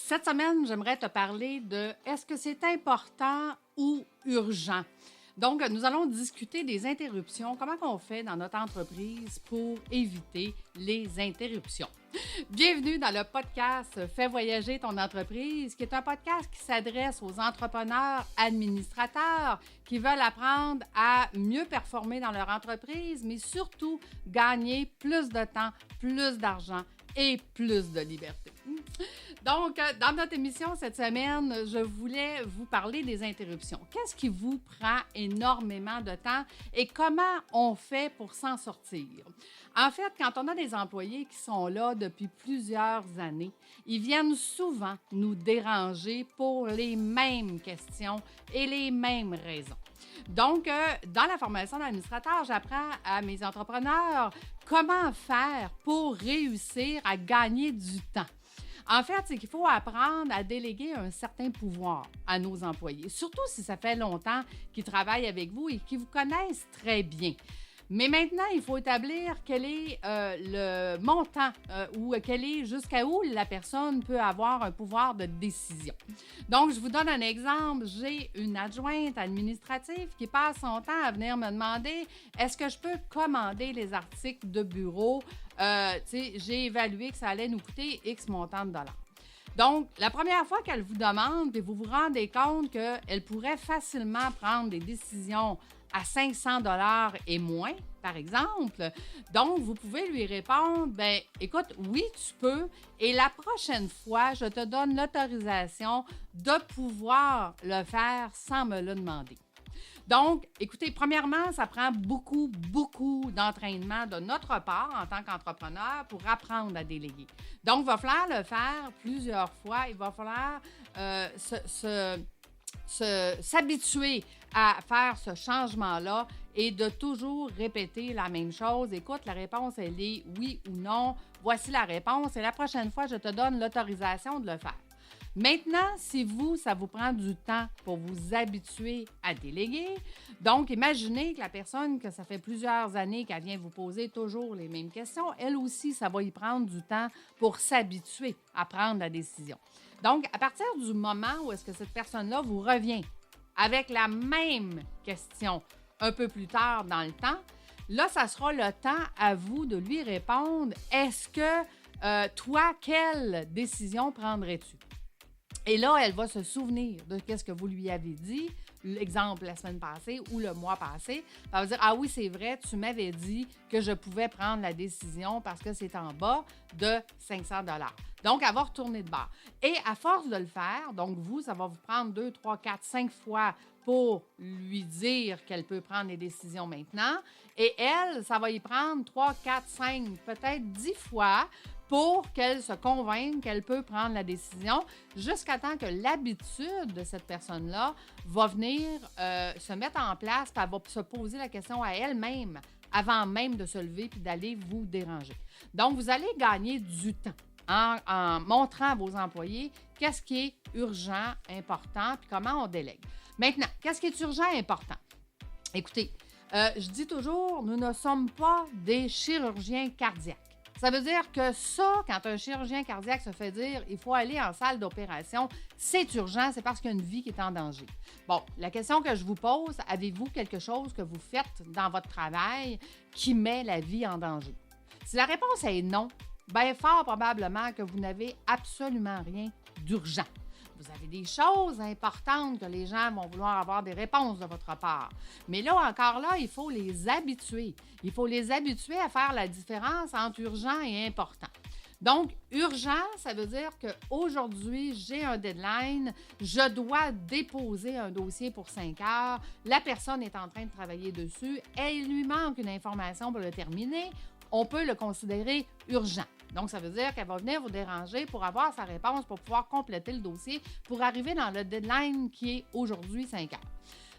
Cette semaine, j'aimerais te parler de est-ce que c'est important ou urgent? Donc, nous allons discuter des interruptions. Comment on fait dans notre entreprise pour éviter les interruptions? Bienvenue dans le podcast Fais voyager ton entreprise, qui est un podcast qui s'adresse aux entrepreneurs administrateurs qui veulent apprendre à mieux performer dans leur entreprise, mais surtout gagner plus de temps, plus d'argent et plus de liberté. Donc, dans notre émission cette semaine, je voulais vous parler des interruptions. Qu'est-ce qui vous prend énormément de temps et comment on fait pour s'en sortir? En fait, quand on a des employés qui sont là depuis plusieurs années, ils viennent souvent nous déranger pour les mêmes questions et les mêmes raisons. Donc, dans la formation d'administrateur, j'apprends à mes entrepreneurs comment faire pour réussir à gagner du temps. En fait, c'est qu'il faut apprendre à déléguer un certain pouvoir à nos employés, surtout si ça fait longtemps qu'ils travaillent avec vous et qu'ils vous connaissent très bien. Mais maintenant, il faut établir quel est le montant ou quel est jusqu'à où la personne peut avoir un pouvoir de décision. Donc, je vous donne un exemple. J'ai une adjointe administrative qui passe son temps à venir me demander est-ce que je peux commander les articles de bureau? J'ai évalué que ça allait nous coûter X montant de dollars. Donc, la première fois qu'elle vous demande, puis vous vous rendez compte qu'elle pourrait facilement prendre des décisions à 500 $ et moins, par exemple. Donc, vous pouvez lui répondre, bien, écoute, oui, tu peux, et la prochaine fois, je te donne l'autorisation de pouvoir le faire sans me le demander. Donc, écoutez, premièrement, ça prend beaucoup d'entraînement de notre part en tant qu'entrepreneur pour apprendre à déléguer. Donc, il va falloir le faire plusieurs fois. Il va falloir s'habituer à faire ce changement-là et de toujours répéter la même chose. Écoute, la réponse, elle est oui ou non. Voici la réponse et la prochaine fois, je te donne l'autorisation de le faire. Maintenant, si ça vous prend du temps pour vous habituer à déléguer, donc imaginez que la personne, que ça fait plusieurs années qu'elle vient vous poser toujours les mêmes questions, elle aussi, ça va y prendre du temps pour s'habituer à prendre la décision. Donc, à partir du moment où est-ce que cette personne-là vous revient avec la même question un peu plus tard dans le temps, là, ça sera le temps à vous de lui répondre « Est-ce que toi, quelle décision prendrais-tu? » Et là, elle va se souvenir de ce que vous lui avez dit, l'exemple la semaine passée ou le mois passé. Elle va dire « Ah oui, c'est vrai, tu m'avais dit que je pouvais prendre la décision parce que c'est en bas de 500 $. » Donc, elle va retourner de bord. Et à force de le faire, donc vous, ça va vous prendre 2, 3, 4, 5 fois pour lui dire qu'elle peut prendre les décisions maintenant. Et elle, ça va y prendre 3, 4, 5, peut-être 10 fois pour qu'elle se convainque qu'elle peut prendre la décision jusqu'à temps que l'habitude de cette personne-là va venir se mettre en place, puis elle va se poser la question à elle-même avant même de se lever puis d'aller vous déranger. Donc, vous allez gagner du temps en montrant à vos employés qu'est-ce qui est urgent, important, puis comment on délègue. Maintenant, qu'est-ce qui est urgent et important? Écoutez, je dis toujours, nous ne sommes pas des chirurgiens cardiaques. Ça veut dire que ça, quand un chirurgien cardiaque se fait dire « il faut aller en salle d'opération », c'est urgent, c'est parce qu'il y a une vie qui est en danger. Bon, la question que je vous pose, avez-vous quelque chose que vous faites dans votre travail qui met la vie en danger? Si la réponse est non, bien fort probablement que vous n'avez absolument rien d'urgent. Vous avez des choses importantes que les gens vont vouloir avoir des réponses de votre part. Mais là, encore là, il faut les habituer. Il faut les habituer à faire la différence entre urgent et important. Donc, urgent, ça veut dire qu'aujourd'hui, j'ai un deadline, je dois déposer un dossier pour 5 heures, la personne est en train de travailler dessus, et il lui manque une information pour le terminer, on peut le considérer urgent. Donc, ça veut dire qu'elle va venir vous déranger pour avoir sa réponse, pour pouvoir compléter le dossier, pour arriver dans le deadline qui est aujourd'hui 5 heures.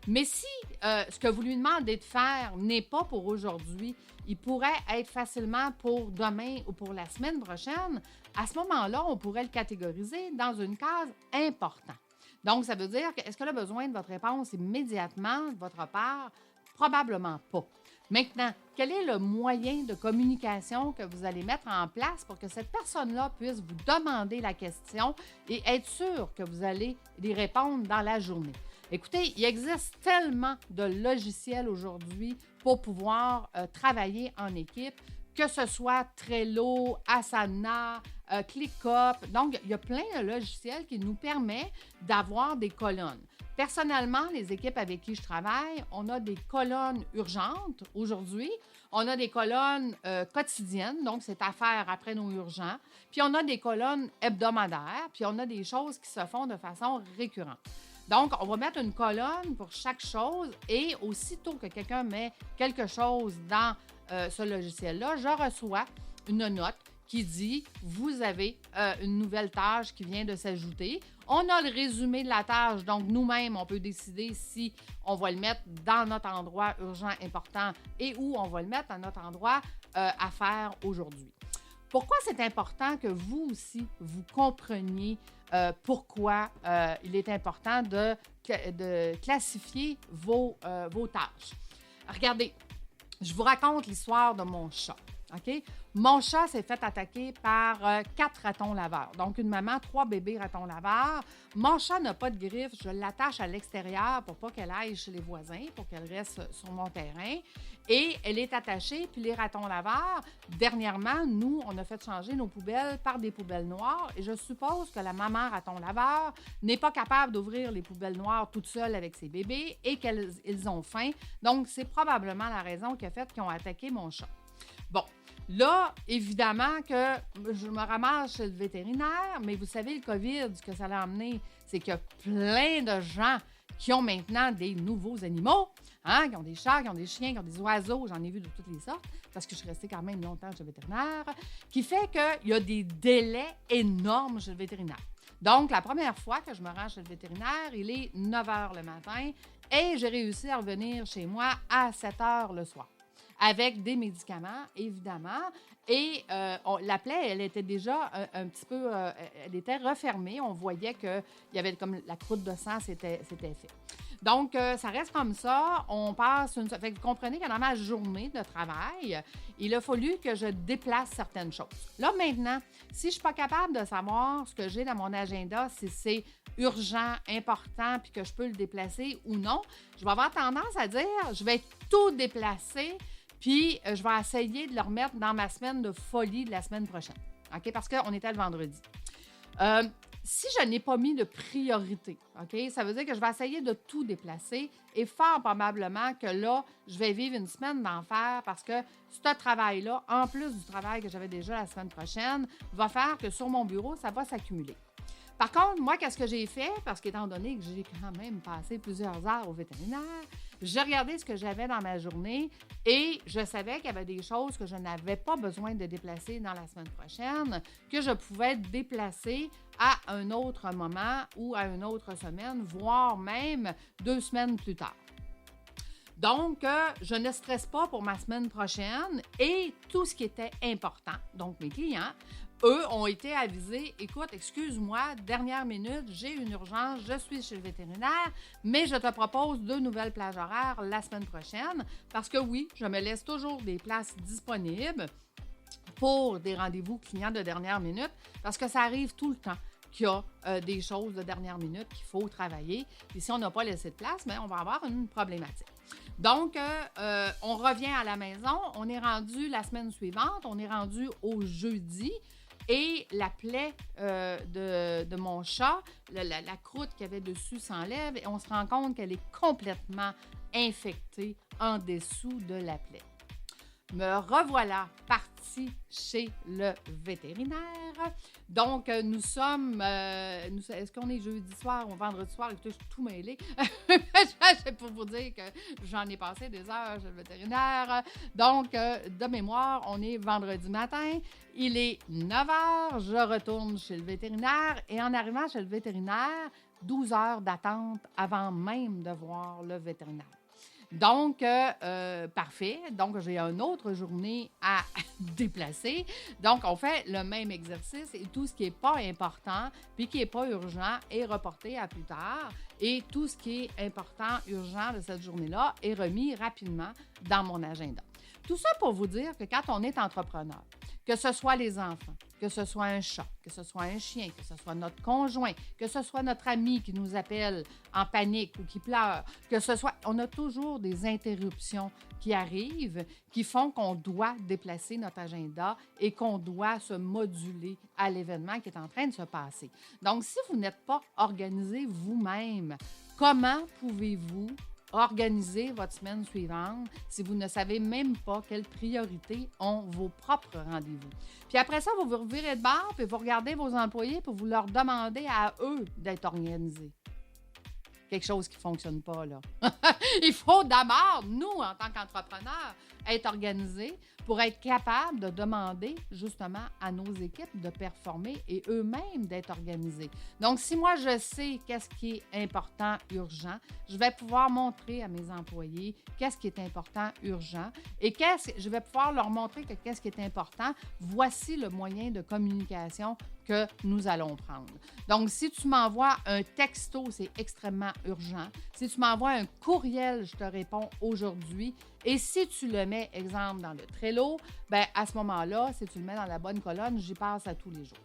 Mais si ce que vous lui demandez de faire n'est pas pour aujourd'hui, il pourrait être facilement pour demain ou pour la semaine prochaine, à ce moment-là, on pourrait le catégoriser dans une case « important ». Donc, ça veut dire que est-ce qu'elle a besoin de votre réponse immédiatement de votre part? Probablement pas. Maintenant, quel est le moyen de communication que vous allez mettre en place pour que cette personne-là puisse vous demander la question et être sûr que vous allez y répondre dans la journée? Écoutez, il existe tellement de logiciels aujourd'hui pour pouvoir travailler en équipe, que ce soit Trello, Asana, ClickUp. Donc, il y a plein de logiciels qui nous permettent d'avoir des colonnes. Personnellement, les équipes avec qui je travaille, on a des colonnes urgentes aujourd'hui. On a des colonnes quotidiennes, donc c'est à faire après nos urgents. Puis on a des colonnes hebdomadaires, puis on a des choses qui se font de façon récurrente. Donc, on va mettre une colonne pour chaque chose et aussitôt que quelqu'un met quelque chose dans ce logiciel-là, je reçois une note qui dit « Vous avez une nouvelle tâche qui vient de s'ajouter ». On a le résumé de la tâche, donc nous-mêmes, on peut décider si on va le mettre dans notre endroit urgent important et où on va le mettre dans notre endroit à faire aujourd'hui. Pourquoi c'est important que vous aussi, vous compreniez pourquoi il est important de classifier vos tâches? Regardez, je vous raconte l'histoire de mon chat. OK? Mon chat s'est fait attaquer par 4 ratons laveurs. Donc, une maman, 3 bébés ratons laveurs. Mon chat n'a pas de griffes. Je l'attache à l'extérieur pour pas qu'elle aille chez les voisins, pour qu'elle reste sur mon terrain. Et elle est attachée. Puis les ratons laveurs, dernièrement, nous, on a fait changer nos poubelles par des poubelles noires. Et je suppose que la maman raton laveur n'est pas capable d'ouvrir les poubelles noires toute seule avec ses bébés et qu'ils ont faim. Donc, c'est probablement la raison qui a fait qu'ils ont attaqué mon chat. Bon, là, évidemment que je me ramasse chez le vétérinaire, mais vous savez, le COVID, ce que ça a amené, c'est qu'il y a plein de gens qui ont maintenant des nouveaux animaux, qui ont des chats, qui ont des chiens, qui ont des oiseaux, j'en ai vu de toutes les sortes, parce que je suis restée quand même longtemps chez le vétérinaire, qui fait qu'il y a des délais énormes chez le vétérinaire. Donc, la première fois que je me rends chez le vétérinaire, il est 9 h le matin et j'ai réussi à revenir chez moi à 7 h le soir, avec des médicaments, évidemment. Et la plaie, elle était déjà un petit peu... elle était refermée. On voyait qu'il y avait comme la croûte de sang, c'était fait. Donc, ça reste comme ça. On passe une... Fait que vous comprenez que dans ma journée de travail, il a fallu que je déplace certaines choses. Là, maintenant, si je ne suis pas capable de savoir ce que j'ai dans mon agenda, si c'est urgent, important, puis que je peux le déplacer ou non, je vais avoir tendance à dire, je vais tout déplacer. Puis, je vais essayer de le remettre dans ma semaine de folie de la semaine prochaine. OK? Parce qu'on était le vendredi. Si je n'ai pas mis de priorité, OK? Ça veut dire que je vais essayer de tout déplacer et fort probablement que là, je vais vivre une semaine d'enfer parce que ce travail-là, en plus du travail que j'avais déjà la semaine prochaine, va faire que sur mon bureau, ça va s'accumuler. Par contre, moi, qu'est-ce que j'ai fait? Parce qu'étant donné que j'ai quand même passé plusieurs heures au vétérinaire, j'ai regardé ce que j'avais dans ma journée et je savais qu'il y avait des choses que je n'avais pas besoin de déplacer dans la semaine prochaine, que je pouvais déplacer à un autre moment ou à une autre semaine, voire même 2 semaines plus tard. Donc, je ne stresse pas pour ma semaine prochaine et tout ce qui était important, donc mes clients, eux ont été avisés, écoute, excuse-moi, dernière minute, j'ai une urgence, je suis chez le vétérinaire, mais je te propose 2 nouvelles plages horaires la semaine prochaine parce que oui, je me laisse toujours des places disponibles pour des rendez-vous clients de dernière minute parce que ça arrive tout le temps qu'il y a des choses de dernière minute qu'il faut travailler. Et si on n'a pas laissé de place, bien, on va avoir une problématique. Donc, on revient à la maison, on est rendu la semaine suivante, on est rendu au jeudi. Et la plaie de mon chat, la croûte qu'il y avait dessus s'enlève et on se rend compte qu'elle est complètement infectée en dessous de la plaie. Me revoilà partie chez le vétérinaire. Donc, nous sommes... est-ce qu'on est jeudi soir ou vendredi soir? Écoutez, je suis tout mêlée. C'est pour vous dire que j'en ai passé des heures chez le vétérinaire. Donc, de mémoire, on est vendredi matin. Il est 9 h. Je retourne chez le vétérinaire. Et en arrivant chez le vétérinaire, 12 heures d'attente avant même de voir le vétérinaire. Donc, parfait. Donc, j'ai une autre journée à déplacer. Donc, on fait le même exercice et tout ce qui n'est pas important puis qui n'est pas urgent est reporté à plus tard. Et tout ce qui est important, urgent de cette journée-là est remis rapidement dans mon agenda. Tout ça pour vous dire que quand on est entrepreneur, que ce soit les enfants, que ce soit un chat, que ce soit un chien, que ce soit notre conjoint, que ce soit notre ami qui nous appelle en panique ou qui pleure, que ce soit... On a toujours des interruptions qui arrivent qui font qu'on doit déplacer notre agenda et qu'on doit se moduler à l'événement qui est en train de se passer. Donc, si vous n'êtes pas organisé vous-même, comment pouvez-vous organiser votre semaine suivante si vous ne savez même pas quelles priorités ont vos propres rendez-vous? Puis après ça, vous vous revirez de bord, puis vous regardez vos employés, puis vous leur demandez à eux d'être organisés. Quelque chose qui ne fonctionne pas, là. Il faut d'abord, nous, en tant qu'entrepreneurs, être organisés pour être capables de demander justement à nos équipes de performer et eux-mêmes d'être organisés. Donc, si moi, je sais qu'est-ce qui est important, urgent, je vais pouvoir montrer à mes employés qu'est-ce qui est important, urgent et je vais pouvoir leur montrer que qu'est-ce qui est important. Voici le moyen de communication que nous allons prendre. Donc, si tu m'envoies un texto, c'est extrêmement urgent. Si tu m'envoies un courriel, je te réponds aujourd'hui. Et si tu le mets, exemple, dans le Trello, bien, à ce moment-là, si tu le mets dans la bonne colonne, j'y passe à tous les jours.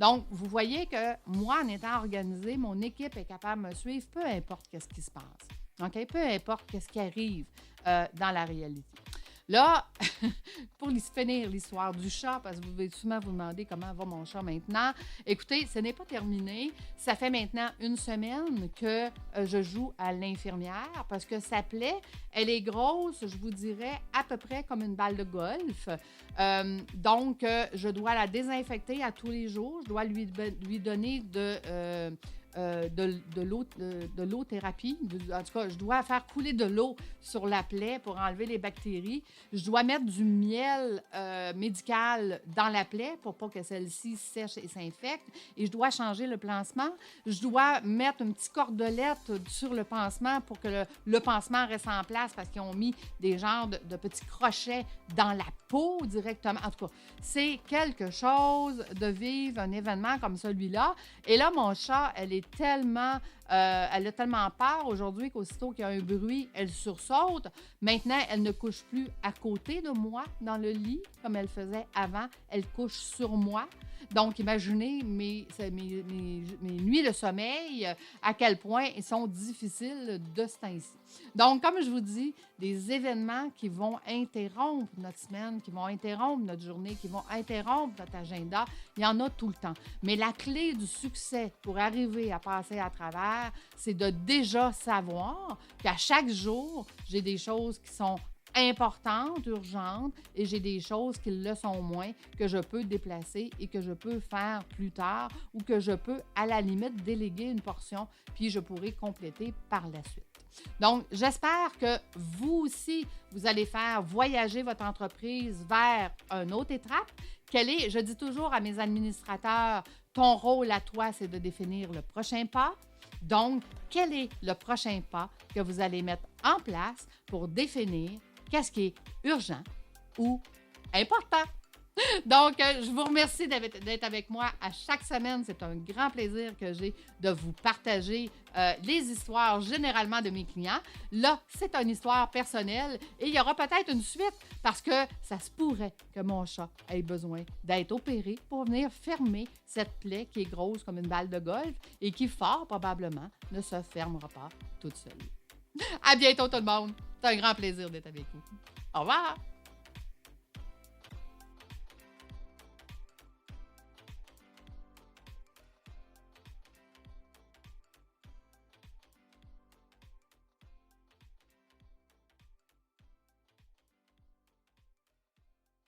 Donc, vous voyez que moi, en étant organisée, mon équipe est capable de me suivre, peu importe ce qui se passe. OK? Peu importe ce qui arrive dans la réalité. Là, pour finir l'histoire du chat, parce que vous devez souvent vous demander comment va mon chat maintenant. Écoutez, ce n'est pas terminé. Ça fait maintenant 1 semaine que je joue à l'infirmière parce que sa plaie, elle est grosse, je vous dirais, à peu près comme une balle de golf. Donc, je dois la désinfecter à tous les jours. Je dois lui donner de l'eau-thérapie. En tout cas, je dois faire couler de l'eau sur la plaie pour enlever les bactéries. Je dois mettre du miel médical dans la plaie pour pas que celle-ci sèche et s'infecte. Et je dois changer le pansement. Je dois mettre une petite cordelette sur le pansement pour que le pansement reste en place parce qu'ils ont mis des genres de petits crochets dans la peau directement. En tout cas, c'est quelque chose de vivre un événement comme celui-là. Et là, mon chat, elle a tellement peur aujourd'hui qu'aussitôt qu'il y a un bruit, elle sursaute. Maintenant, elle ne couche plus à côté de moi dans le lit comme elle faisait avant. Elle couche sur moi. Donc, imaginez mes nuits de sommeil, à quel point ils sont difficiles de ce temps-ci. Donc, comme je vous dis, des événements qui vont interrompre notre semaine, qui vont interrompre notre journée, qui vont interrompre notre agenda, il y en a tout le temps. Mais la clé du succès pour arriver à passer à travers, c'est de déjà savoir qu'à chaque jour, j'ai des choses qui sont importantes, urgentes, et j'ai des choses qui le sont moins, que je peux déplacer et que je peux faire plus tard ou que je peux, à la limite, déléguer une portion, puis je pourrai compléter par la suite. Donc, j'espère que vous aussi, vous allez faire voyager votre entreprise vers une autre étape. Je dis toujours à mes administrateurs, ton rôle à toi, c'est de définir le prochain pas. Donc, quel est le prochain pas que vous allez mettre en place pour définir qu'est-ce qui est urgent ou important? Donc, je vous remercie d'être avec moi à chaque semaine. C'est un grand plaisir que j'ai de vous partager les histoires généralement de mes clients. Là, c'est une histoire personnelle et il y aura peut-être une suite parce que ça se pourrait que mon chat ait besoin d'être opéré pour venir fermer cette plaie qui est grosse comme une balle de golf et qui, fort probablement, ne se fermera pas toute seule. À bientôt tout le monde. C'est un grand plaisir d'être avec vous. Au revoir!